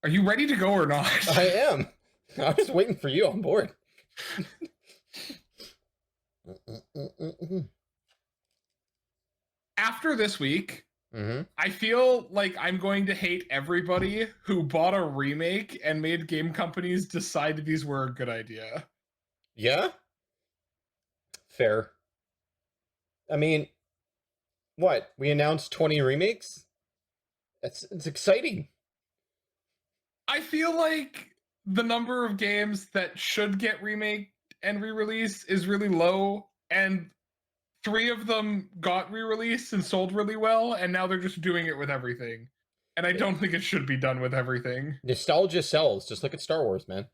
Are you ready to go or not? I am. I was waiting for you on board. After this week, Mm-hmm. I feel like I'm going to hate everybody who bought a remake and made game companies decide these were a good idea. Yeah? Fair. I mean, what? We announced 20 remakes? It's exciting. I feel like the number of games that should get remake and re-released is really low, and 3 of them got re-released and sold really well, and now they're just doing it with everything. And I don't think it should be done with everything. Nostalgia sells. Just look at Star Wars, man.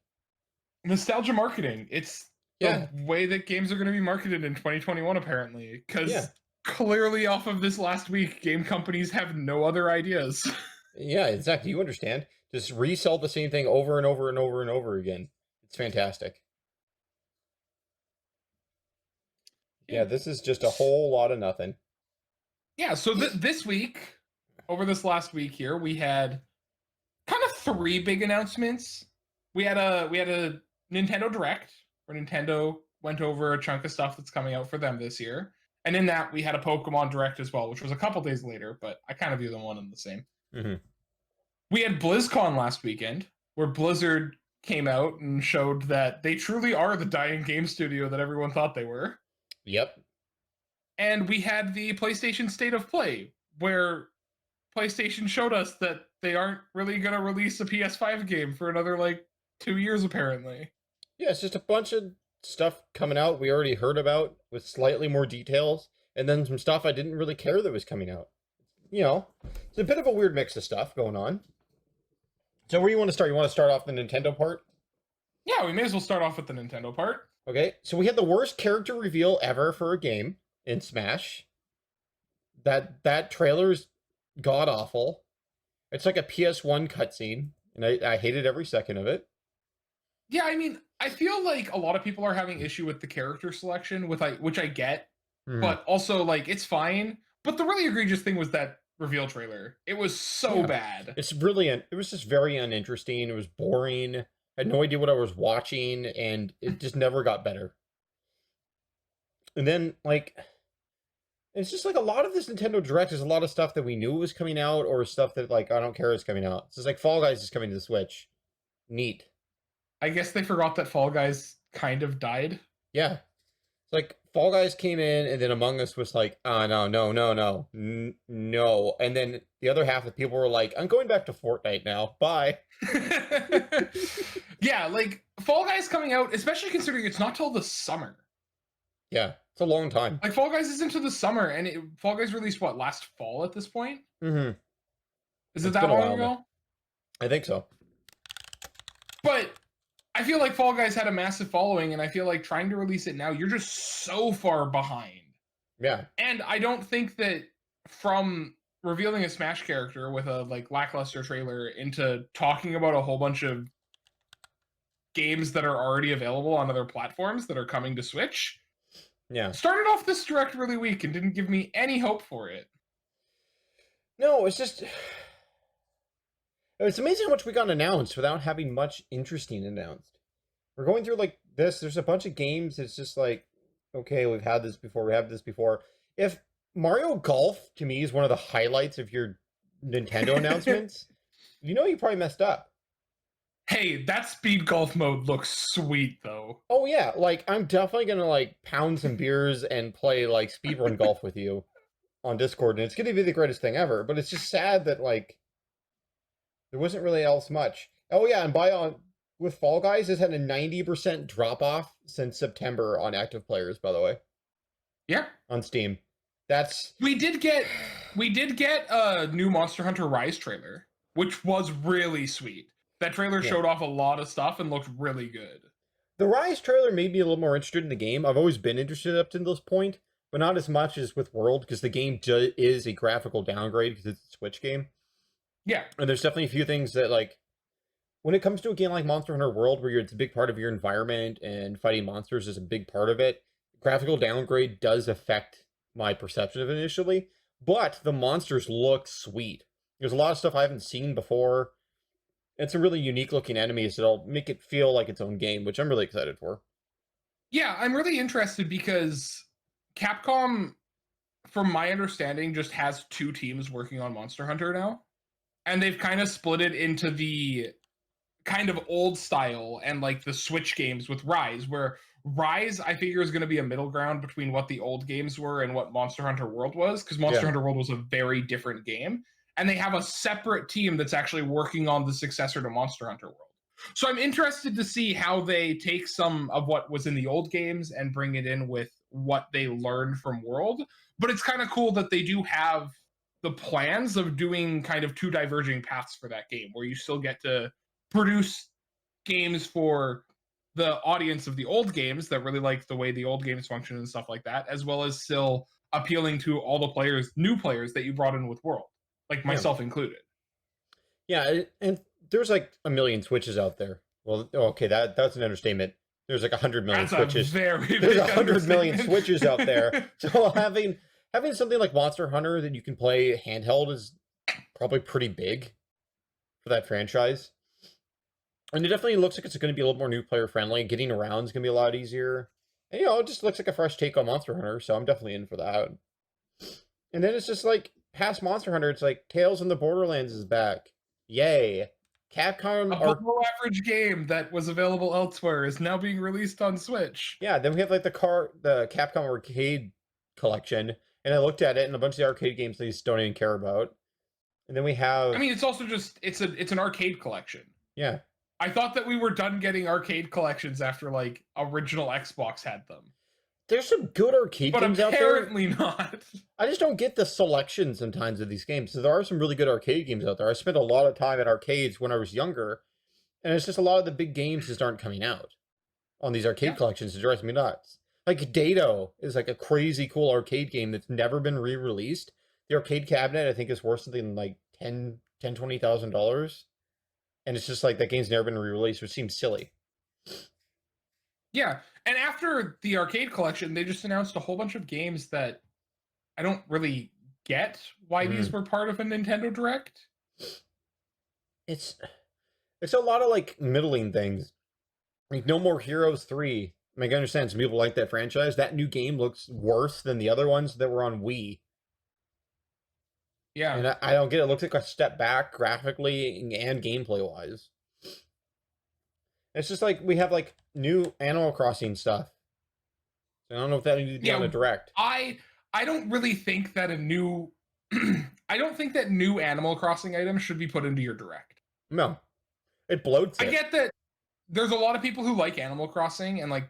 Nostalgia marketing. It's the way that games are going to be marketed in 2021, apparently. Because clearly off of this last week, game companies have no other ideas. Yeah, exactly. You understand. Just resell the same thing over and over and over and over again. It's fantastic. Yeah, this is just a whole lot of nothing. Yeah, so this week, over this last week here, we had kind of 3 big announcements. We had a Nintendo Direct, where Nintendo went over a chunk of stuff that's coming out for them this year. And in that, we had a Pokemon Direct as well, which was a couple days later, but I kind of view them one and the same. Mm-hmm. We had BlizzCon last weekend, where Blizzard came out and showed that they truly are the dying game studio that everyone thought they were. Yep. And we had the PlayStation State of Play, where PlayStation showed us that they aren't really going to release a PS5 game for another, 2 years, apparently. Yeah, it's just a bunch of stuff coming out we already heard about with slightly more details, and then some stuff I didn't really care that was coming out. You know, it's a bit of a weird mix of stuff going on. So where do you want to start? You want to start off the Nintendo part? Yeah, we may as well start off with the Nintendo part. Okay, so we had the worst character reveal ever for a game in Smash. That trailer's god-awful. It's like a PS1 cutscene, and I hated every second of it. Yeah, I mean, I feel like a lot of people are having issue with the character selection, which I get, but also, it's fine. But the really egregious thing was that reveal trailer. It was so bad. It's brilliant. It was just very uninteresting. It was boring. I had no idea what I was watching, and it just never got better. And then, it's just a lot of this Nintendo Direct is a lot of stuff that we knew was coming out, or stuff that, I don't care is coming out. It's just like Fall Guys is coming to the Switch. Neat. I guess they forgot that Fall Guys kind of died. Yeah. It's like Fall Guys came in, and then Among Us was like, no. No. And then the other half of people were like, I'm going back to Fortnite now. Bye. Yeah, Fall Guys coming out, especially considering it's not till the summer. Yeah, it's a long time. Fall Guys is into the summer, and Fall Guys released, last fall at this point? Mm-hmm. Is it that long ago? I think so. But I feel like Fall Guys had a massive following, and I feel like trying to release it now, you're just so far behind. Yeah. And I don't think that from revealing a Smash character with a lackluster trailer into talking about a whole bunch of games that are already available on other platforms that are coming to Switch. Yeah. Started off this Direct really weak and didn't give me any hope for it. No, it's just... It's amazing how much we got announced without having much interesting announced. We're going through this. There's a bunch of games. It's just okay, we've had this before. If Mario Golf, to me, is one of the highlights of your Nintendo announcements, you probably messed up. Hey, that speed golf mode looks sweet, though. Oh, yeah. I'm definitely going to, pound some beers and play, speedrun golf with you on Discord, and it's going to be the greatest thing ever. But it's just sad that, there wasn't really else much. Oh, yeah, and with Fall Guys, it's had a 90% drop-off since September on active players, by the way. Yeah. On Steam. We did get a new Monster Hunter Rise trailer, which was really sweet. That trailer showed off a lot of stuff and looked really good. The Rise trailer made me a little more interested in the game. I've always been interested up to this point, but not as much as with World, because the game is a graphical downgrade because it's a Switch game. Yeah. And there's definitely a few things that, when it comes to a game like Monster Hunter World, where it's a big part of your environment and fighting monsters is a big part of it, graphical downgrade does affect my perception of it initially, but the monsters look sweet. There's a lot of stuff I haven't seen before. And some really unique looking enemies that'll make it feel like its own game, which I'm really excited for. Yeah, I'm really interested because Capcom, from my understanding, just has 2 teams working on Monster Hunter now. And they've kind of split it into the kind of old style and like the Switch games with Rise, where Rise I figure is going to be a middle ground between what the old games were and what Monster Hunter World was, because Monster Hunter World was a very different game. And they have a separate team that's actually working on the successor to Monster Hunter World. So I'm interested to see how they take some of what was in the old games and bring it in with what they learned from World. But it's kind of cool that they do have the plans of doing kind of 2 diverging paths for that game, where you still get to produce games for the audience of the old games that really like the way the old games function and stuff like that, as well as still appealing to all the players, new players that you brought in with World, like myself included. Yeah, and there's like a million Switches out there. Well, okay, that's an understatement. There's like 100 million Switches. There's 100 million Switches out there. So having something like Monster Hunter that you can play handheld is probably pretty big for that franchise. And it definitely looks like it's going to be a little more new player friendly. Getting around is going to be a lot easier. And, it just looks like a fresh take on Monster Hunter, so I'm definitely in for that. And then it's just like, past Monster Hunter, it's like, Tales from the Borderlands is back. Yay. Capcom... A below average game that was available elsewhere is now being released on Switch. Yeah, then we have like the Capcom Arcade Collection, and I looked at it, and a bunch of the arcade games they just don't even care about. And then we have... I mean, it's also just, it's an arcade collection. Yeah. I thought that we were done getting arcade collections after, like, original Xbox had them. There's some good arcade games out there. But apparently not. I just don't get the selection sometimes of these games. So there are some really good arcade games out there. I spent a lot of time at arcades when I was younger, and it's just a lot of the big games just aren't coming out on these arcade collections. It drives me nuts. Like, Dado is like a crazy cool arcade game that's never been re-released. The arcade cabinet, I think, is worth something like $20,000. And it's just like, that game's never been re-released, which seems silly. Yeah, and after the arcade collection, they just announced a whole bunch of games that I don't really get why these were part of a Nintendo Direct. It's a lot of, like, middling things. Like, No More Heroes 3. I mean, I understand some people like that franchise. That new game looks worse than the other ones that were on Wii. Yeah. And I don't get it. It looks like a step back graphically and gameplay-wise. It's just like, we have, like, new Animal Crossing stuff. So I don't know if that needs to be on a Direct. I don't really think that a new... I don't think that new Animal Crossing items should be put into your Direct. No. It bloats it. I get that there's a lot of people who like Animal Crossing, and, like,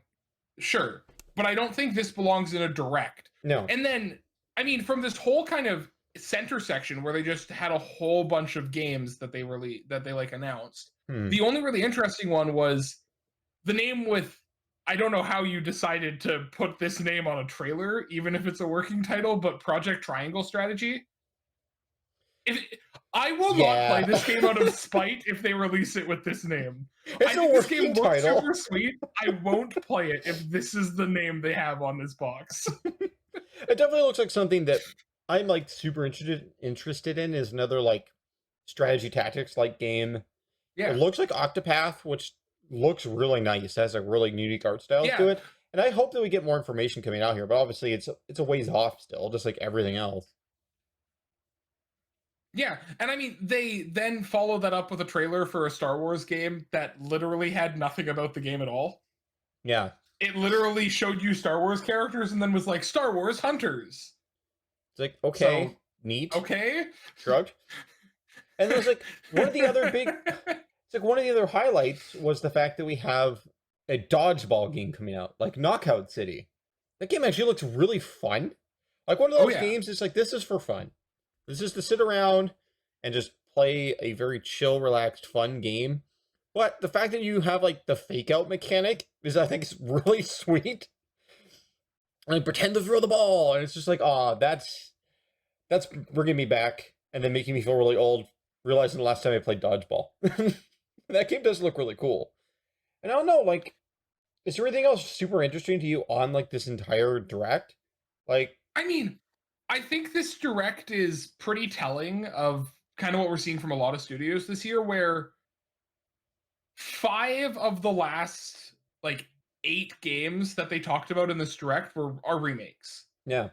sure. But I don't think this belongs in a Direct. No. And then, I mean, from this whole kind of center section where they just had a whole bunch of games that they like announced. The only really interesting one was the name with, I don't know how you decided to put this name on a trailer, even if it's a working title, but Project Triangle Strategy. I will not play this game out of spite if they release it with this name. It's I think this game looks super sweet. I won't play it if this is the name they have on this box. It definitely looks like something that I'm, like, super interested in, is another, like, strategy tactics like game. Yeah. It looks like Octopath, which looks really nice. It has a really unique art style to it. And I hope that we get more information coming out here, but obviously it's a ways off still, just like everything else. Yeah, and I mean, they then followed that up with a trailer for a Star Wars game that literally had nothing about the game at all. Yeah. It literally showed you Star Wars characters and then was like, Star Wars Hunters. It's like, okay, so, neat. Okay. Shrugged. And there's like, one of the other highlights was the fact that we have a dodgeball game coming out, like Knockout City. That game actually looks really fun. Like, one of those games, it's like, this is for fun. This is to sit around and just play a very chill, relaxed, fun game. But the fact that you have, like, the fake-out mechanic is, I think, is really sweet. Like, pretend to throw the ball, and it's just like, that's bringing me back, and then making me feel really old, realizing the last time I played dodgeball. That game does look really cool. And I don't know, like, is there anything else super interesting to you on, like, this entire Direct? Like, I mean, I think this Direct is pretty telling of kind of what we're seeing from a lot of studios this year, where 5 of the last like 8 games that they talked about in this direct are remakes. Yeah.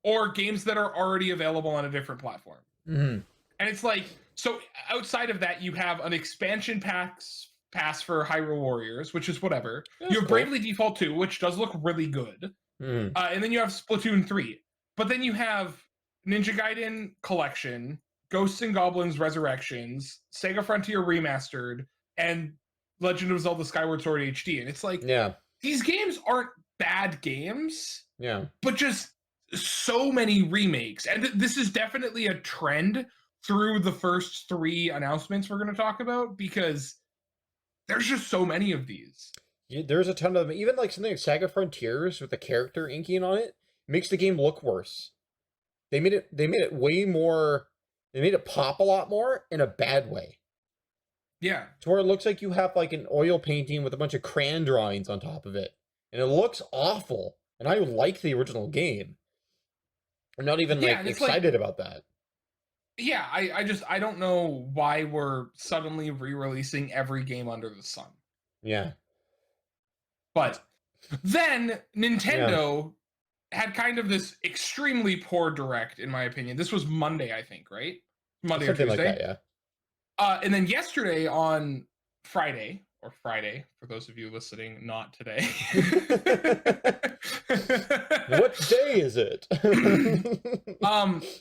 Or games that are already available on a different platform. Mm-hmm. And it's like, so outside of that, you have an expansion pass for Hyrule Warriors, which is whatever. That's you have cool. Bravely Default 2, which does look really good. Mm-hmm. And then you have Splatoon 3. But then you have Ninja Gaiden Collection, Ghosts and Goblins Resurrections, Sega Frontier Remastered, and Legend of Zelda Skyward Sword HD. And it's like, Yeah. these games aren't bad games, Yeah. but just so many remakes. And this is definitely a trend through the first 3 announcements we're going to talk about, because there's just so many of these. Yeah, there's a ton of them. Even like something like Saga Frontiers with the character inking on it makes the game look worse. They made it way more. They made it pop a lot more in a bad way. Yeah. To where it looks like you have like an oil painting with a bunch of crayon drawings on top of it. And it looks awful. And I like the original game. I'm not even like excited about that. Yeah, I don't know why we're suddenly re-releasing every game under the sun. Yeah. But then Nintendo had kind of this extremely poor direct, in my opinion. This was Monday, I think, right? Monday Something or Tuesday. like that, yeah. And then yesterday on Friday for those of you listening, not today. What day is it? They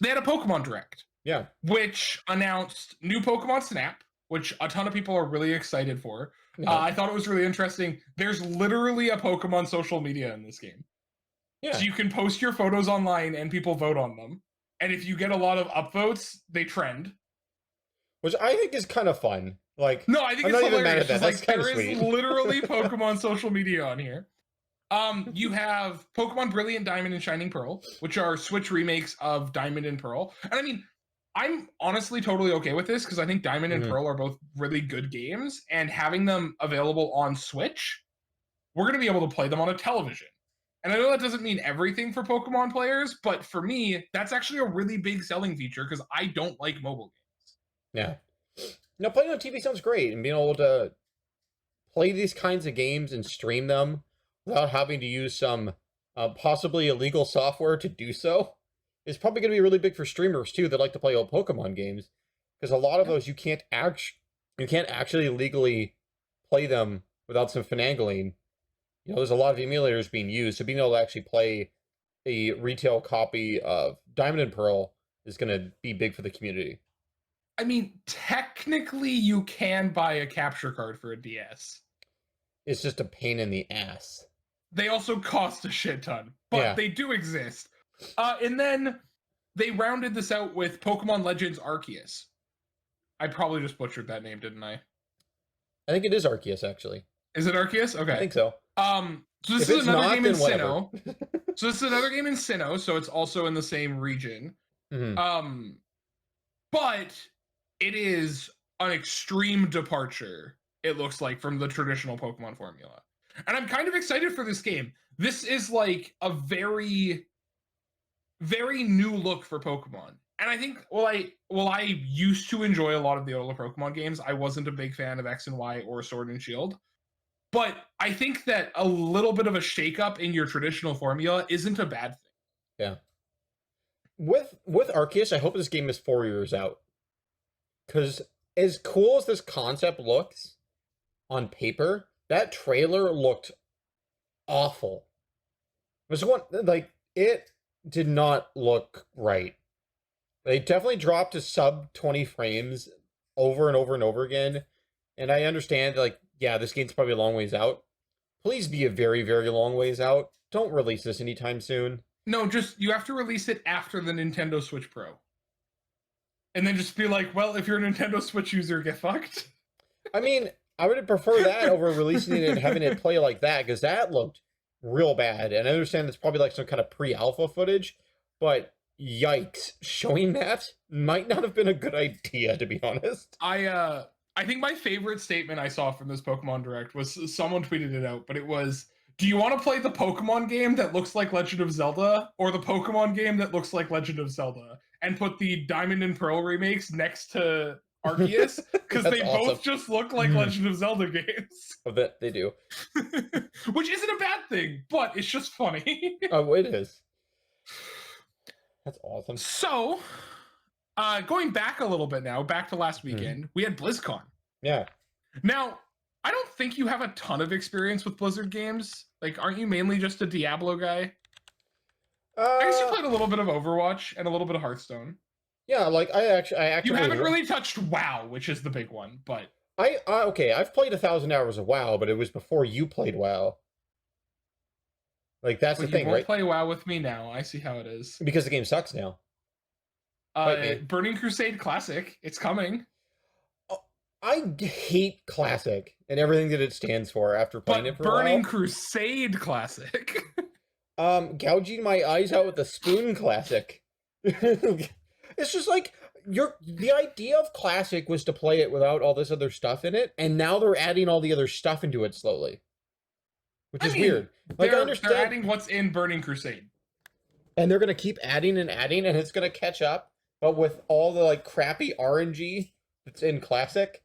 had a Pokemon Direct. Yeah. Which announced new Pokemon Snap, which a ton of people are really excited for. Yeah. I thought it was really interesting. There's literally a Pokemon social media in this game. Yeah. So you can post your photos online and people vote on them. And if you get a lot of upvotes, they trend. Which I think is kind of fun. Like, no, I think I'm it's not even mad hilarious. at that. That's kind of there sweet. is literally Pokemon social media on here. You have Pokemon Brilliant Diamond and Shining Pearl, which are Switch remakes of Diamond and Pearl. And I mean, I'm honestly totally okay with this because I think Diamond and Pearl are both really good games, and having them available on Switch, we're going to be able to play them on a television. And I know that doesn't mean everything for Pokemon players, but for me, that's actually a really big selling feature because I don't like mobile games. Yeah. No, playing on TV sounds great, and being able to play these kinds of games and stream them without having to use some possibly illegal software to do so is probably going to be really big for streamers too that like to play old Pokemon games, because a lot of those you can't actually legally play them without some finagling. You know, there's a lot of emulators being used, so being able to actually play a retail copy of Diamond and Pearl is going to be big for the community. I mean, technically you can buy a capture card for a DS. It's just a pain in the ass. They also cost a shit ton, but they do exist. And then they rounded this out with Pokemon Legends Arceus. I probably just butchered that name, didn't I? I think it is Arceus, actually. Is it Arceus? Okay. I think so. So this is another game in Sinnoh. So this is another game in Sinnoh, so it's also in the same region. Mm-hmm. But it is an extreme departure, it looks like, from the traditional Pokemon formula. And I'm kind of excited for this game. This is like a very, very new look for Pokemon. And I think, while I used to enjoy a lot of the older Pokemon games, I wasn't a big fan of X and Y or Sword and Shield. But I think that a little bit of a shakeup in your traditional formula isn't a bad thing. Yeah. With Arceus, I hope this game is 4 years out. Because as cool as this concept looks on paper, that trailer looked awful. It did not look right. They definitely dropped to sub 20 frames over and over and over again. And I understand, this game's probably a long ways out. Please be a very, very long ways out. Don't release this anytime soon. No, you have to release it after the Nintendo Switch Pro. And then just be like, well, if you're a Nintendo Switch user, get fucked. I mean, I would prefer that over releasing it and having it play like that, because that looked real bad. And I understand it's probably like some kind of pre-alpha footage, but yikes, showing that might not have been a good idea, to be honest. I think my favorite statement I saw from this Pokemon Direct was, someone tweeted it out, but it was, do you want to play the Pokemon game that looks like Legend of Zelda, or the Pokemon game that looks like Legend of Zelda? And put the Diamond and Pearl remakes next to Arceus, because That's they awesome. both just look like Legend of Zelda games. I bet they do. Which isn't a bad thing, but it's just funny. Oh, it is. That's awesome. So, going back a little bit now, back to last weekend, we had BlizzCon. Yeah. Now, I don't think you have a ton of experience with Blizzard games. Like, aren't you mainly just a Diablo guy? I guess you played a little bit of Overwatch and a little bit of Hearthstone. Yeah, like I actually You haven't really touched WoW, which is the big one, but okay, I've played 1,000 hours of WoW, but it was before you played WoW. Like that's the thing, you won't right? play WoW with me now. I see how it is. Because the game sucks now. Burning Crusade Classic, it's coming. I hate Classic and everything that it stands for after playing it for Burning a while. Crusade Classic. Gouging my eyes out with a spoon Classic. It's just like the idea of Classic was to play it without all this other stuff in it, and now they're adding all the other stuff into it slowly, which is weird. Like I understand they're adding what's in Burning Crusade, and they're gonna keep adding and adding, and it's gonna catch up, but with all the like crappy RNG that's in Classic,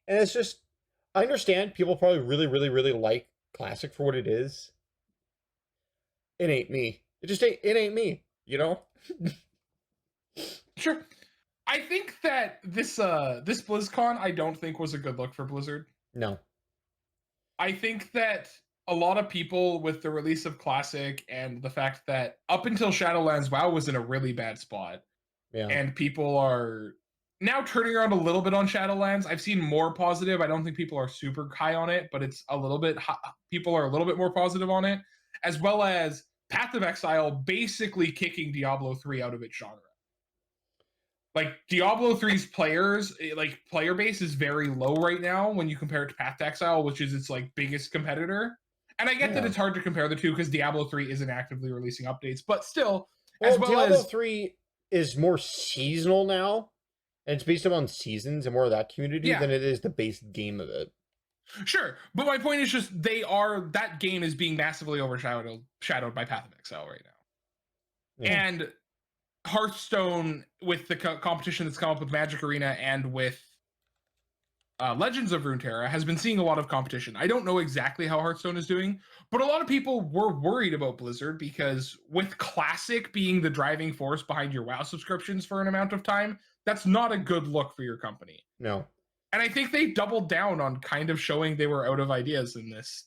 and it's just I understand people probably really like Classic for what it is. It ain't me. It ain't me. You know. Sure. I think that this BlizzCon I don't think was a good look for Blizzard. No. I think that a lot of people with the release of Classic and the fact that up until Shadowlands WoW was in a really bad spot. Yeah. And people are now turning around a little bit on Shadowlands. I've seen more positive. I don't think people are super high on it, but it's a little bit people are a little bit more positive on it, as well as Path of Exile basically kicking Diablo 3 out of its genre. Like Diablo 3's player base is very low right now when you compare it to Path to Exile, which is its like biggest competitor. And I get that it's hard to compare the two because Diablo 3 isn't actively releasing updates, but still, Diablo 3 is more seasonal now, and it's based upon seasons and more of that community than it is the base game of it. Sure, but my point is just that game is being massively overshadowed by Path of Exile right now. Yeah. And Hearthstone, with the competition that's come up with Magic Arena and with Legends of Runeterra, has been seeing a lot of competition. I don't know exactly how Hearthstone is doing, but a lot of people were worried about Blizzard because with Classic being the driving force behind your WoW subscriptions for an amount of time, that's not a good look for your company. No. And I think they doubled down on kind of showing they were out of ideas in this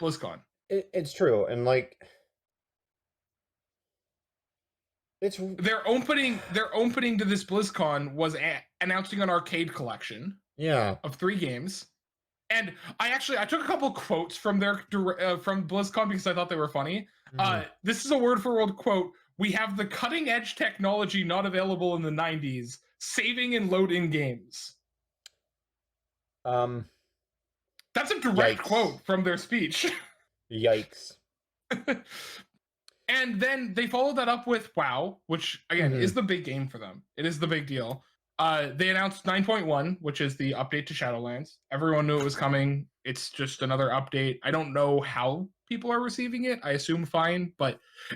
BlizzCon. It's true, and like their opening to this BlizzCon was announcing an arcade collection. Yeah. Of 3 games, and I took a couple quotes from their from BlizzCon because I thought they were funny. This is a word for word quote. We have the cutting edge technology not available in the 90s, saving and loading games. That's a direct quote from their speech. Yikes. And then they followed that up with WoW, which again is the big game for them. It is the big deal. They announced 9.1, which is the update to Shadowlands. Everyone knew it was coming. It's just another update. I don't know how people are receiving it. I assume fine,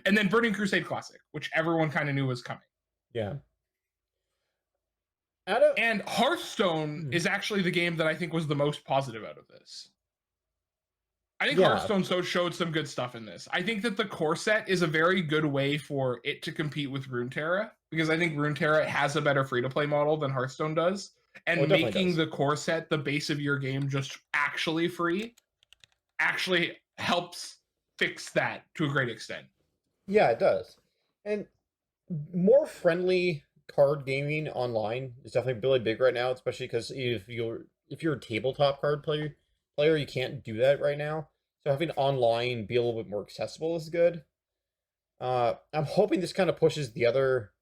and then Burning Crusade Classic, which everyone kind of knew was coming. Yeah. And Hearthstone is actually the game that I think was the most positive out of this. I think Hearthstone showed some good stuff in this. I think that the core set is a very good way for it to compete with Runeterra, because I think Runeterra has a better free-to-play model than Hearthstone does. And making the core set the base of your game just actually free actually helps fix that to a great extent. Yeah, it does. And more friendly card gaming online is definitely really big right now, especially because if you're a tabletop card player, you can't do that right now. So having online be a little bit more accessible is good. I'm hoping this kind of pushes the other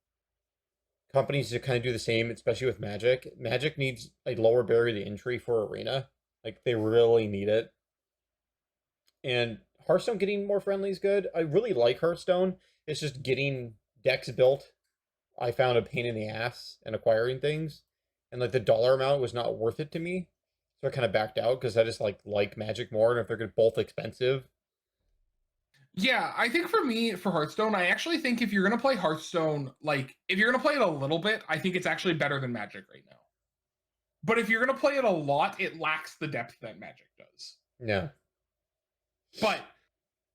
companies to kind of do the same, especially with Magic. Magic needs a lower barrier to entry for Arena. Like, they really need it. And Hearthstone getting more friendly is good. I really like Hearthstone. It's just getting decks built. I found a pain in the ass in acquiring things. And like the dollar amount was not worth it to me. So I kind of backed out because I just like Magic more, and if they're both expensive. Yeah, I think for me, for Hearthstone, I actually think if you're going to play Hearthstone, like, if you're going to play it a little bit, I think it's actually better than Magic right now. But if you're going to play it a lot, it lacks the depth that Magic does. Yeah.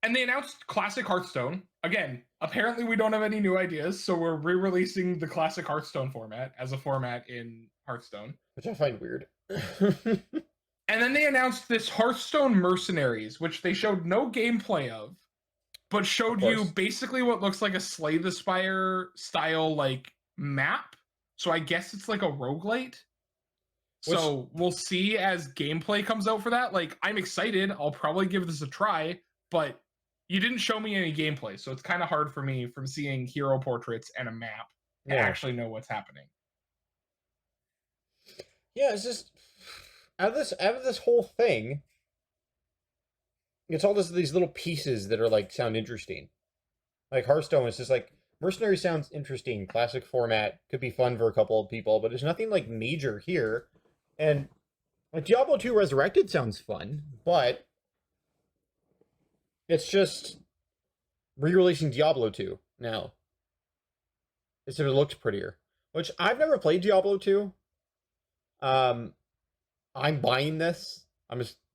And they announced Classic Hearthstone. Again, apparently we don't have any new ideas, so we're re-releasing the Classic Hearthstone format as a format in Hearthstone. Which I find weird. And then they announced this Hearthstone Mercenaries, which they showed no gameplay of, but showed you basically what looks like a Slay the Spire style like map. So I guess it's like a roguelite. So we'll see as gameplay comes out for that. Like, I'm excited. I'll probably give this a try, but you didn't show me any gameplay, so it's kind of hard for me from seeing hero portraits and a map to actually know what's happening. Yeah, it's just out of this whole thing, it's all these little pieces that are like sound interesting. Like Hearthstone is just like Mercenary sounds interesting, classic format, could be fun for a couple of people, but there's nothing like major here. And like Diablo 2 Resurrected sounds fun, but it's just re-releasing Diablo 2 now. It sort of looks prettier. Which I've never played Diablo 2. I'm buying this.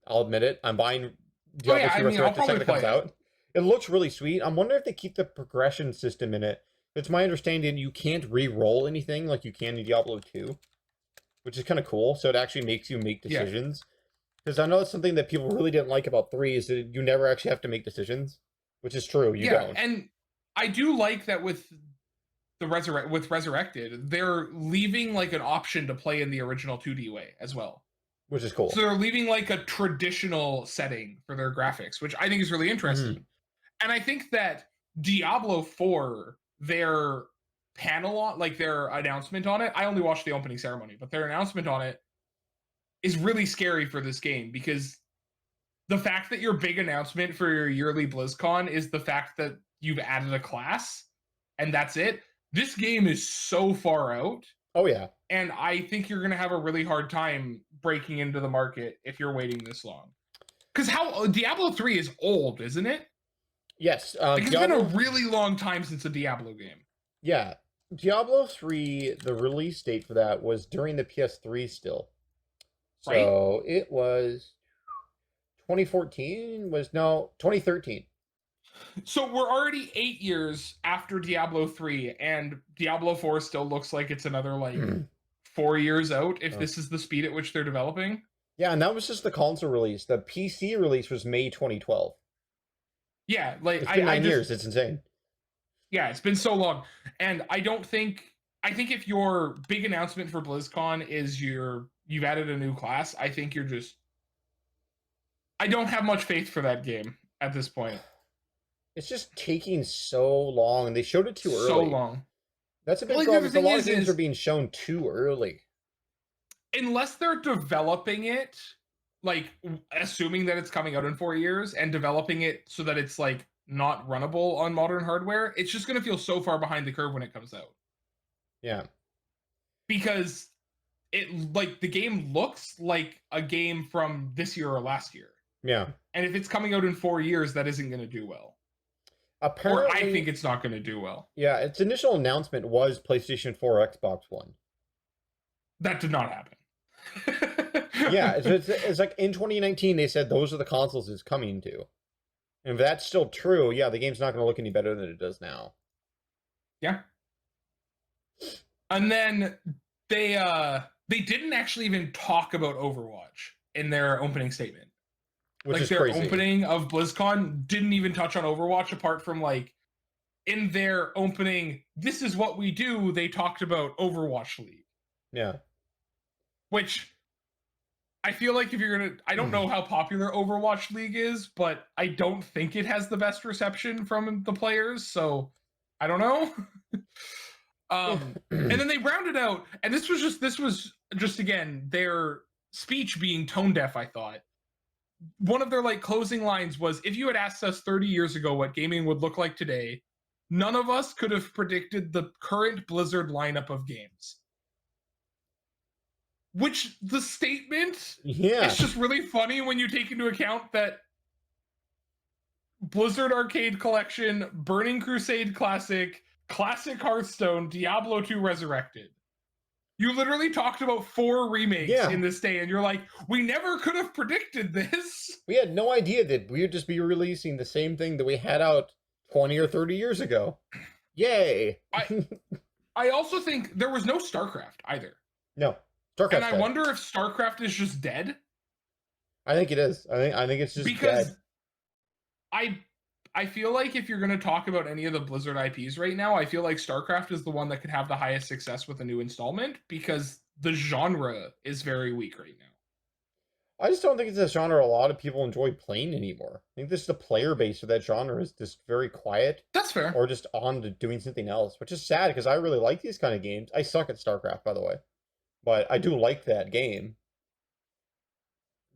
I'll admit it. I'm buying Diablo 2 Resurrected the second it comes out. It looks really sweet. I'm wondering if they keep the progression system in it. It's my understanding you can't re-roll anything like you can in Diablo 2. Which is kind of cool. So it actually makes you make decisions. Because I know it's something that people really didn't like about 3 is that you never actually have to make decisions. Which is true. You don't. And I do like that with the Resurrected, they're leaving like an option to play in the original 2D way as well. Which is cool. So they're leaving like a traditional setting for their graphics, which I think is really interesting. Mm-hmm. And I think that Diablo 4, their panel on, like their announcement on it, I only watched the opening ceremony, but their announcement on it is really scary for this game because the fact that your big announcement for your yearly BlizzCon is the fact that you've added a class and that's it. This game is so far out. Oh, yeah. And I think you're going to have a really hard time breaking into the market if you're waiting this long. Because Diablo 3 is old, isn't it? Yes. It's been a really long time since a Diablo game. Yeah. Diablo 3, the release date for that was during the PS3 still. So it was 2014? 2013. So we're already 8 years after Diablo 3, and Diablo 4 still looks like it's another, 4 years out, if this is the speed at which they're developing. Yeah, and that was just the console release. The PC release was May 2012. Yeah, like... It's been 9 years. It's insane. Yeah, it's been so long. And I think if your big announcement for BlizzCon is you've added a new class, I think you're just... I don't have much faith for that game at this point. It's just taking so long, and they showed it too early. So long. That's a big problem. A lot of games are being shown too early. Unless they're developing it, assuming that it's coming out in 4 years, and developing it so that it's, not runnable on modern hardware, it's just going to feel so far behind the curve when it comes out. Yeah. Because the game looks like a game from this year or last year. Yeah. And if it's coming out in 4 years, that isn't going to do well. Apparently, or I think it's not going to do well. Yeah, its initial announcement was PlayStation 4, Xbox One. That did not happen. Yeah, it's like in 2019, they said those are the consoles it's coming to. And if that's still true, yeah, the game's not going to look any better than it does now. Yeah. And then they didn't actually even talk about Overwatch in their opening statement. Which is their crazy. Opening of BlizzCon didn't even touch on Overwatch apart from in their opening, this is what we do, they talked about Overwatch League. Yeah. Which I feel like if you're going to... I don't know how popular Overwatch League is, but I don't think it has the best reception from the players, so I don't know. And then they rounded out, and this was just again, their speech being tone deaf, I thought. One of their closing lines was, if you had asked us 30 years ago what gaming would look like today, none of us could have predicted the current Blizzard lineup of games. Which the statement, it's just really funny when you take into account that Blizzard Arcade Collection, Burning Crusade Classic, Classic Hearthstone, Diablo 2 Resurrected. You literally talked about 4 remakes Yeah. in this day, and you're like, we never could have predicted this. We had no idea that we would just be releasing the same thing that we had out 20 or 30 years ago. Yay! I also think there was no StarCraft either. No. StarCraft's And I dead. wonder if StarCraft is just dead. I think it is. I think it's just because dead. I feel like if you're going to talk about any of the Blizzard IPs right now, I feel like StarCraft is the one that could have the highest success with a new installment because the genre is very weak right now. I just don't think it's a genre a lot of people enjoy playing anymore. I think this the player base of that genre is just very quiet. That's fair. Or just on to doing something else, which is sad because I really like these kind of games. I suck at StarCraft, by the way. But I do like that game.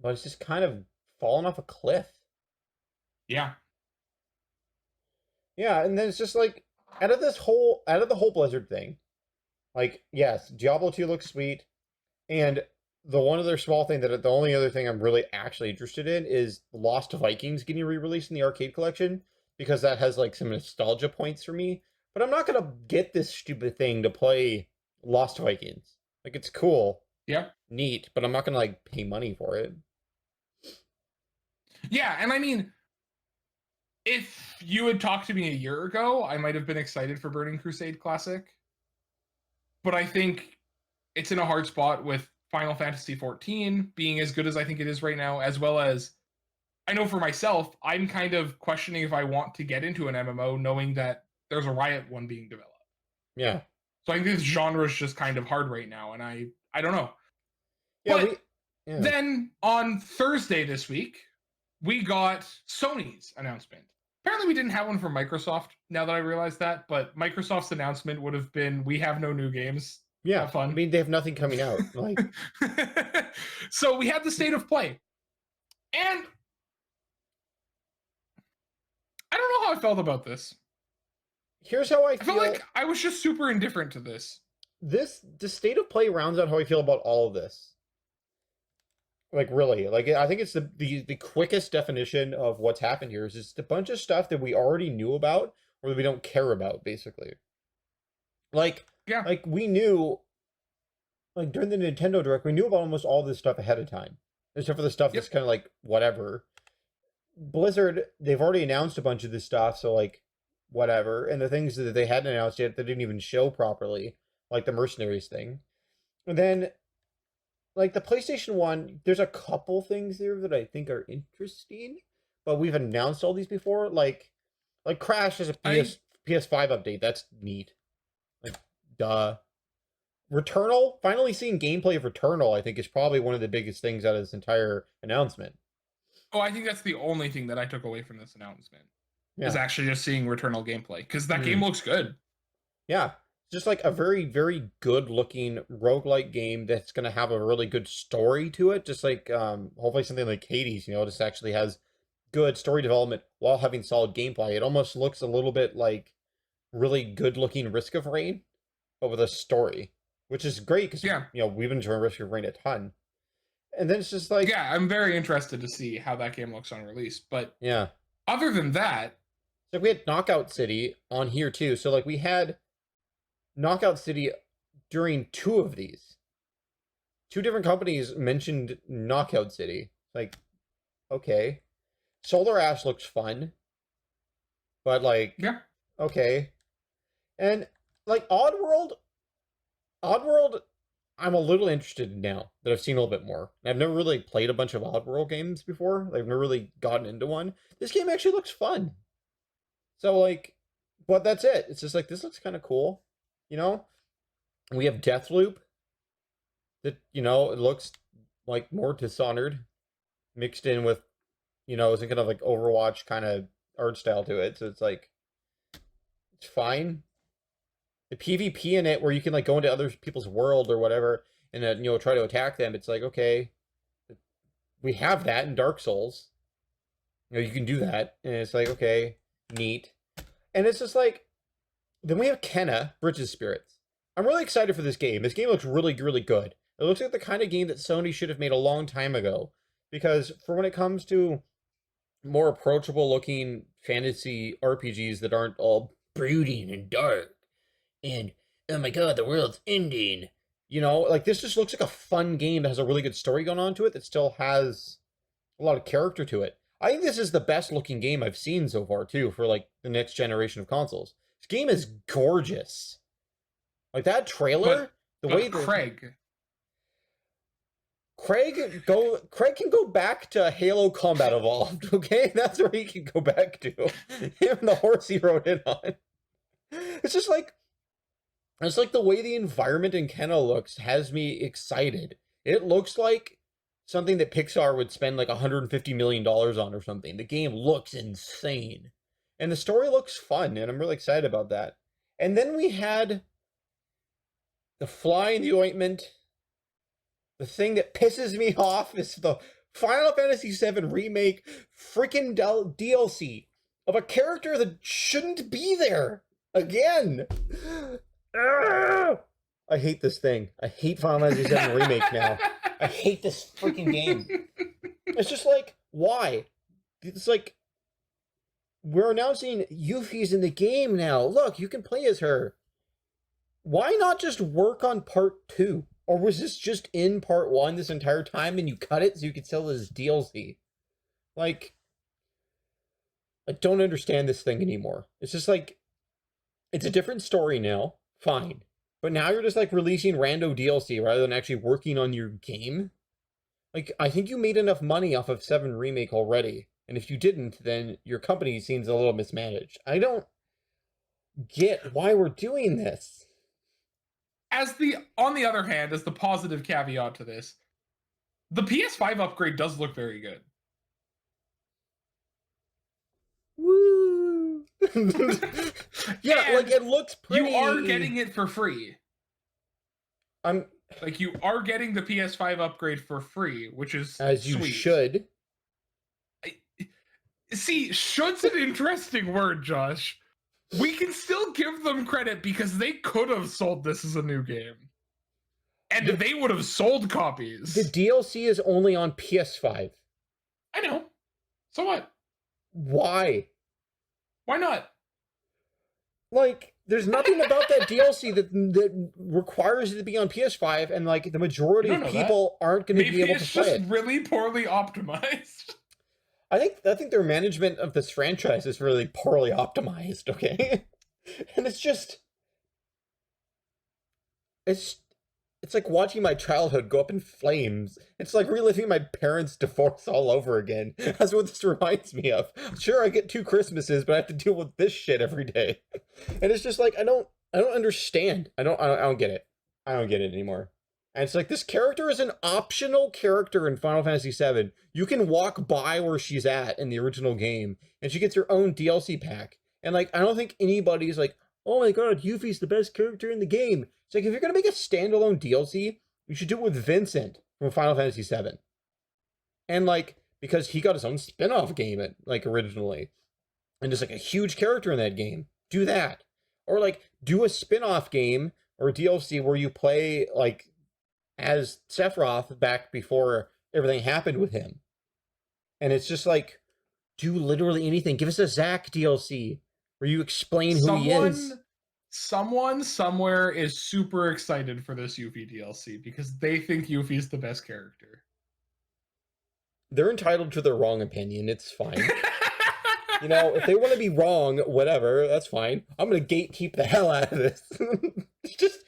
But it's just kind of fallen off a cliff. Yeah. Yeah, and then it's just like out of the whole Blizzard thing, like, yes, Diablo 2 looks sweet, and the one other small thing the only other thing I'm really actually interested in is Lost Vikings getting re-released in the arcade collection, because that has like some nostalgia points for me. But I'm not gonna get this stupid thing to play Lost Vikings. Like, it's cool. Yeah. Neat, but I'm not gonna like pay money for it. Yeah, and I mean, if you had talked to me a year ago, I might have been excited for Burning Crusade Classic. But I think it's in a hard spot with Final Fantasy XIV being as good as I think it is right now, as well as, I know for myself, I'm kind of questioning if I want to get into an MMO knowing that there's a Riot one being developed. Yeah. So I think this genre is just kind of hard right now, and I don't know. Yeah, but then on Thursday this week, we got Sony's announcement. Apparently we didn't have one from Microsoft, now that I realize that, but Microsoft's announcement would have been, we have no new games. Yeah, Have fun. I mean, they have nothing coming out. Like, so we had the state of play. And I don't know how I felt about this. Here's how I felt like I was just super indifferent to this. The state of play rounds out how I feel about all of this. Like, really, like, I think it's the quickest definition of what's happened here is just a bunch of stuff that we already knew about or that we don't care about, basically. Like, yeah, like we knew, like during the Nintendo Direct, we knew about almost all this stuff ahead of time, except for the stuff that's kind of like whatever. Blizzard, they've already announced a bunch of this stuff, so like whatever, and the things that they hadn't announced yet that didn't even show properly, like the Mercenaries thing, and then. Like, the PlayStation 1, there's a couple things there that I think are interesting, but we've announced all these before. Like Crash is a PS5 update. That's neat. Like, duh. Returnal, finally seeing gameplay of Returnal, I think, is probably one of the biggest things out of this entire announcement. Oh, I think that's the only thing that I took away from this announcement. Yeah. Is actually just seeing Returnal gameplay, because that game looks good. Yeah. Just like a very, very good looking roguelike game that's going to have a really good story to it. Just like hopefully something like Hades, just actually has good story development while having solid gameplay. It almost looks a little bit like really good looking Risk of Rain, but with a story, which is great because, we've been enjoying Risk of Rain a ton. And then it's just like... Yeah, I'm very interested to see how that game looks on release. But yeah, other than that... So we had Knockout City on here too. So like we had... Knockout City during 2 of these. 2 different companies mentioned Knockout City. Like, okay. Solar Ash looks fun. But like, okay. And like Oddworld, I'm a little interested in now that I've seen a little bit more. I've never really played a bunch of Oddworld games before. I've never really gotten into one. This game actually looks fun. So like, but that's it. It's just like, this looks kind of cool. We have Deathloop that, it looks like more Dishonored mixed in with, it's kind of like Overwatch kind of art style to it. So it's like, it's fine. The PvP in it where you can like go into other people's world or whatever and then, try to attack them. It's like, okay, we have that in Dark Souls. You can do that. And it's like, okay, neat. And it's just like, then we have Kenna, Bridge of Spirits. I'm really excited for this game. This game looks really, really good. It looks like the kind of game that Sony should have made a long time ago. Because for when it comes to more approachable looking fantasy RPGs that aren't all brooding and dark. And, oh my god, the world's ending. You know, like this just looks like a fun game that has a really good story going on to it that still has a lot of character to it. I think this is the best looking game I've seen so far too for like the next generation of consoles. This game is gorgeous. Like that trailer, the way Craig can go back to Halo Combat Evolved, okay? That's where he can go back to. Him and the horse he rode in on. It's just like the way the environment in Kenna looks has me excited. It looks like something that Pixar would spend like $150 million on or something. The game looks insane. And the story looks fun, and I'm really excited about that. And then we had the fly in the ointment. The thing that pisses me off is the Final Fantasy VII Remake freaking DLC of a character that shouldn't be there. Again. I hate this thing. I hate Final Fantasy VII Remake now. I hate this freaking game. It's just like, why? It's like, we're announcing Yuffie's in the game now. Look, you can play as her. Why not just work on part 2? Or was this just in part 1 this entire time and you cut it so you could sell it as DLC? Like, I don't understand this thing anymore. It's just like, it's a different story now. Fine. But now you're just like releasing rando DLC rather than actually working on your game. Like, I think you made enough money off of 7 Remake already. And if you didn't, then your company seems a little mismanaged. I don't get why we're doing this. On the other hand, as the positive caveat to this, the PS5 upgrade does look very good. Woo! Yeah, and like it looks pretty. You are getting it for free. You are getting the PS5 upgrade for free, which is as you sweet. Should. See, should's an interesting word, Josh. We can still give them credit because they could have sold this as a new game. And they would have sold copies. The DLC is only on PS5. I know. So what? Why? Why not? Like, there's nothing about that DLC that requires it to be on PS5, and like the majority of people aren't going to be able to play it. Maybe it's just really poorly optimized. I think their management of this franchise is really poorly optimized, okay? And it's like watching my childhood go up in flames. It's like reliving my parents' divorce all over again. That's what this reminds me of. Sure, I get 2 Christmases, but I have to deal with this shit every day. And it's just like I don't understand. I don't get it. I don't get it anymore. And it's like, this character is an optional character in Final Fantasy VII. You can walk by where she's at in the original game, and she gets her own DLC pack. And like, I don't think anybody's like, oh my god, Yuffie's the best character in the game. It's like, if you're gonna make a standalone DLC, you should do it with Vincent from Final Fantasy VII. And like, because he got his own spin-off game originally. And just like a huge character in that game. Do that. Or like, do a spin-off game or a DLC where you play like as Sephiroth back before everything happened with him. And it's just like, do literally anything. Give us a Zack DLC where you explain who he is. Someone somewhere is super excited for this Yuffie DLC because they think Yuffie's the best character. They're entitled to their wrong opinion. It's fine. You know, if they want to be wrong, whatever, that's fine. I'm going to gatekeep the hell out of this. It's just,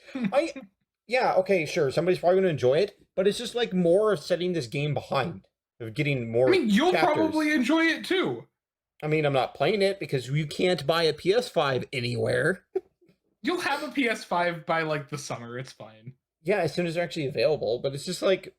yeah, okay, sure. Somebody's probably going to enjoy it, but it's just like more of setting this game behind, of getting more. I mean, you'll probably enjoy it too. I mean, I'm not playing it because you can't buy a PS5 anywhere. You'll have a PS5 by like the summer. It's fine. Yeah, as soon as they're actually available. But it's just like,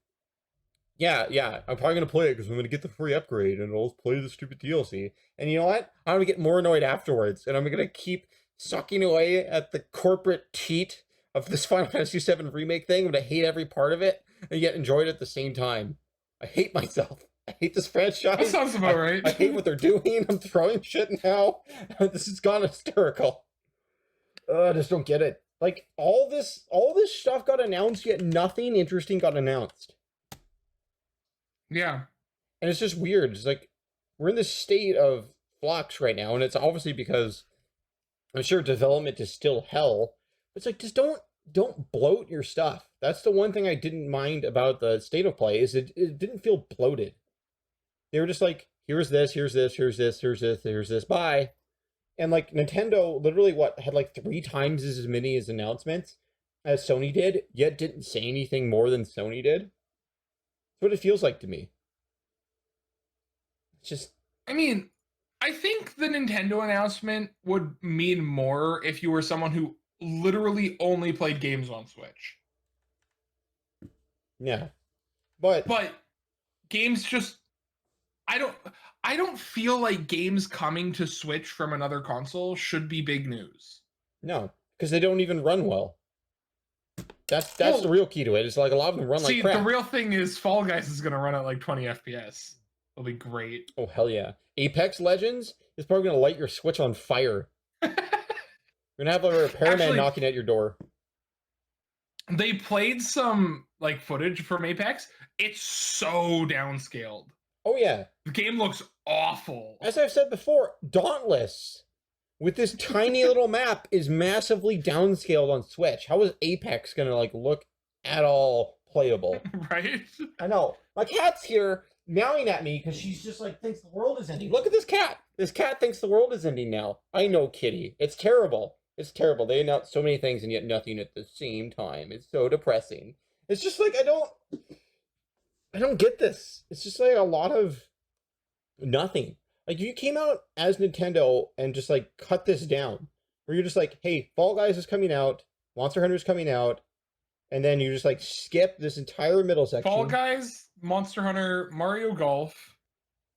yeah, I'm probably going to play it because I'm going to get the free upgrade and I'll play the stupid DLC. And you know what? I'm going to get more annoyed afterwards. And I'm going to keep sucking away at the corporate cheat of this Final Fantasy VII Remake thing. I'm going to hate every part of it and yet enjoy it at the same time. I hate myself. I hate this franchise. That sounds about right. I hate what they're doing. I'm throwing shit now. This has gone hysterical. I just don't get it. Like, all this stuff got announced, yet nothing interesting got announced. Yeah. And it's just weird. It's like, we're in this state of flux right now, and it's obviously because, I'm sure development is still hell. It's like, just don't don't bloat your stuff. That's the one thing I didn't mind about the State of Play, is it didn't feel bloated. They were just like, here's this, here's this, here's this, here's this, here's this, bye. And like Nintendo literally had like 3 times as many as announcements as Sony did, yet didn't say anything more than Sony did. That's what it feels like to me. It's just, I mean, I think the Nintendo announcement would mean more if you were someone who literally only played games on Switch. yeah. But games just, I don't feel like games coming to Switch from another console should be big news. no, because they don't even run well. That's the real key to it. It's like a lot of them run like crap. The real thing is Fall Guys is going to run at like 20 FPS. It'll be great. Oh, hell yeah. Apex Legends is probably going to light your Switch on fire. You're going to have a repairman knocking at your door. They played some like footage from Apex. It's so downscaled. Oh, yeah. The game looks awful. As I've said before, Dauntless, with this tiny little map, is massively downscaled on Switch. How is Apex going to like look at all playable? Right? I know. My cat's here meowing at me because she's just like thinks the world is ending. Look at this cat. This cat thinks the world is ending now. I know, kitty. It's terrible. It's terrible. They announced so many things and yet nothing at the same time. It's so depressing. It's just like I don't get this. It's just like a lot of nothing. Like, you came out as Nintendo and just like cut this down, where you're just like, hey, Fall Guys is coming out, Monster Hunter is coming out, and then you just like skip this entire middle section. Fall Guys, Monster Hunter, Mario Golf.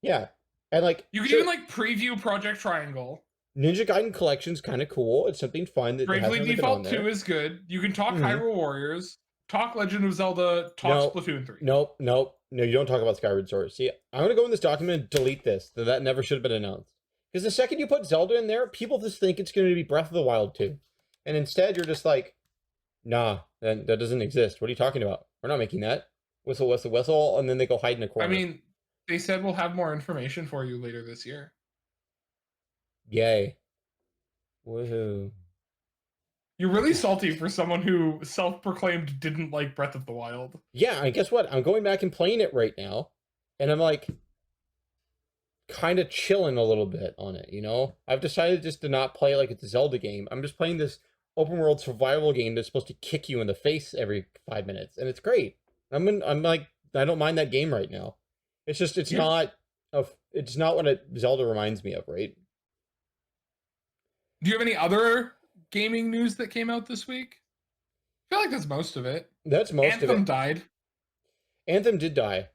Yeah. And like you can even like preview Project Triangle. Ninja Gaiden Collection's kind of cool. It's something fun that Bravely Default 2 is good. You can talk Hyrule Warriors, talk Legend of Zelda, talk Splatoon 3. Nope. No, you don't talk about Skyward Sword. See, I'm gonna go in this document and delete this. That never should have been announced. Because the second you put Zelda in there, people just think it's gonna be Breath of the Wild 2. And instead you're just like, nah, that doesn't exist. What are you talking about? We're not making that. Whistle, whistle, whistle, and then they go hide in a corner. I mean, they said we'll have more information for you later this year. Yay. Woohoo. You're really salty for someone who self-proclaimed didn't like Breath of the Wild. Yeah, and guess what? I'm going back and playing it right now, and I'm like kind of chilling a little bit on it, you know? I've decided just to not play it like it's a Zelda game. I'm just playing this open world survival game that's supposed to kick you in the face every 5 minutes, and it's great. I'm like, I don't mind that game right now. It's just it's not what Zelda reminds me of, right? Do you have any other gaming news that came out this week? I feel like that's most of it. That's most of it. Anthem died. Anthem did die.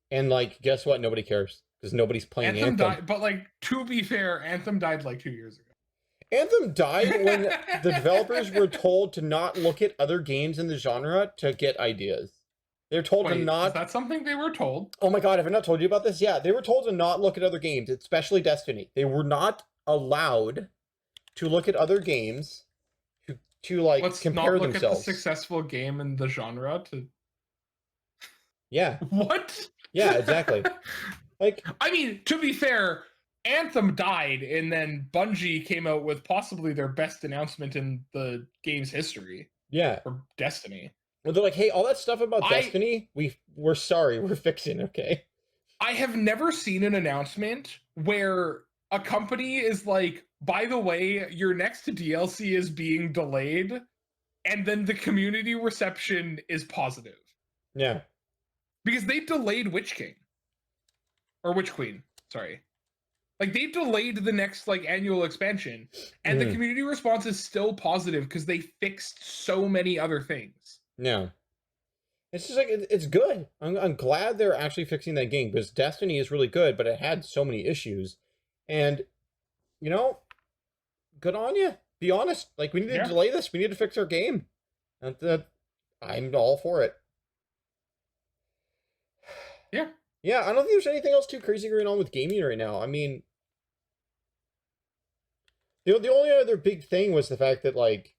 And like, guess what? Nobody cares. Because nobody's playing Anthem. Died, but like, to be fair, Anthem died like 2 years ago. Anthem died when the developers were told to not look at other games in the genre to get ideas. They're told to not... Is that something they were told? Oh my god, have I not told you about this? Yeah, they were told to not look at other games, especially Destiny. They were not allowed to look at other games to like compare themselves. Let's not look at the successful game in the genre to... Yeah. What? Yeah, exactly. Like, I mean, to be fair, Anthem died, and then Bungie came out with possibly their best announcement in the game's history. Yeah. For Destiny. Well, they're like, hey, all that stuff about Destiny, we're sorry, we're fixing, okay? I have never seen an announcement where a company is like, by the way, your next DLC is being delayed, and then the community reception is positive. Yeah. Because they delayed Witch King. Or Witch Queen, sorry. Like, they delayed the next, like, annual expansion, and the community response is still positive because they fixed so many other things. Yeah. It's just like, it's good. I'm glad they're actually fixing that game, because Destiny is really good, but it had so many issues. And, you know, good on you. Be honest. Like, we need to delay this. We need to fix our game. I'm all for it. Yeah. Yeah, I don't think there's anything else too crazy going on with gaming right now. I mean, the only other big thing was the fact that, like,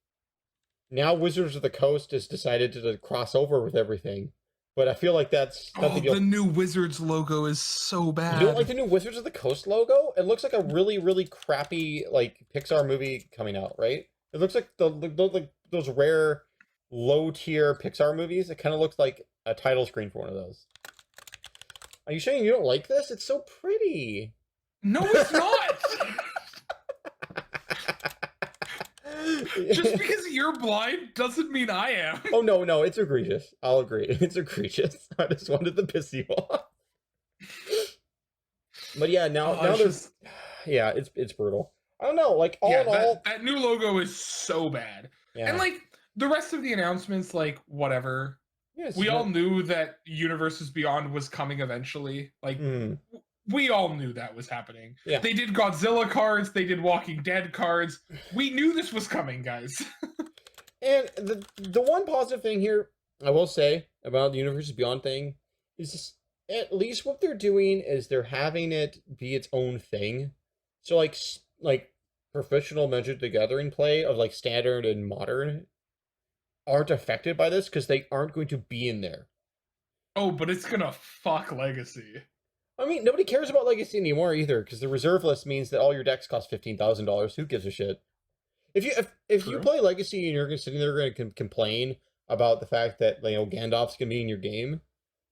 now Wizards of the Coast has decided to cross over with everything. But I feel like that's... the new Wizards logo is so bad. You don't like the new Wizards of the Coast logo? It looks like a really, really crappy, like, Pixar movie coming out, right? It looks like those rare low tier Pixar movies. It kind of looks like a title screen for one of those. Are you saying you don't like this? It's so pretty. No, it's not. Just because you're blind doesn't mean I am. Oh no, it's egregious. I'll agree. It's egregious. I just wanted to piss you off. But yeah, now there's just... yeah, it's brutal. I don't know, like all in all, that new logo is so bad. yeah. And like the rest of the announcements, like whatever. Yeah, we all knew that Universes Beyond was coming eventually. Like we all knew that was happening. Yeah. They did Godzilla cards, they did Walking Dead cards. We knew this was coming, guys. And the one positive thing here, I will say, about the Universes Beyond thing is just, at least what they're doing is they're having it be its own thing. So like professional Magic the Gathering play of like standard and modern aren't affected by this because they aren't going to be in there. Oh, but it's gonna fuck Legacy. I mean, nobody cares about Legacy anymore either, because the reserve list means that all your decks cost $15,000. Who gives a shit? If you play Legacy and you're sitting there going to complain about the fact that Gandalf's gonna be in your game,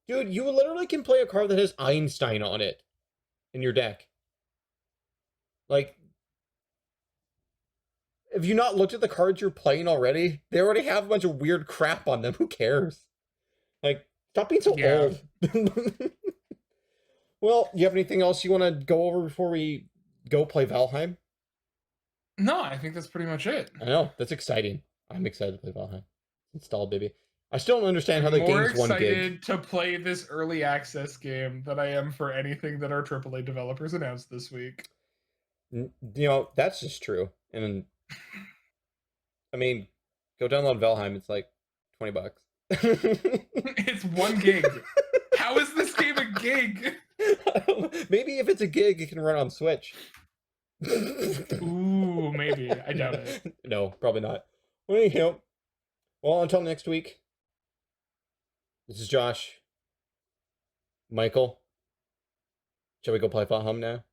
dude, you literally can play a card that has Einstein on it in your deck. Like, have you not looked at the cards you're playing already? They already have a bunch of weird crap on them. Who cares? Like, stop being so old. Well, you have anything else you want to go over before we go play Valheim? No, I think that's pretty much it. I know. That's exciting. I'm excited to play Valheim. Install, baby. I still don't understand how the game's 1 gig. More excited to play this early access game than I am for anything that our AAA developers announced this week. That's just true. And I mean, go download Valheim. It's like $20. It's 1 gig. How is this game a gig? Maybe if it's a gig, it can run on Switch. Ooh, maybe. I doubt it. No, probably not. Well, until next week. This is Josh. Michael. Shall we go play Valheim now?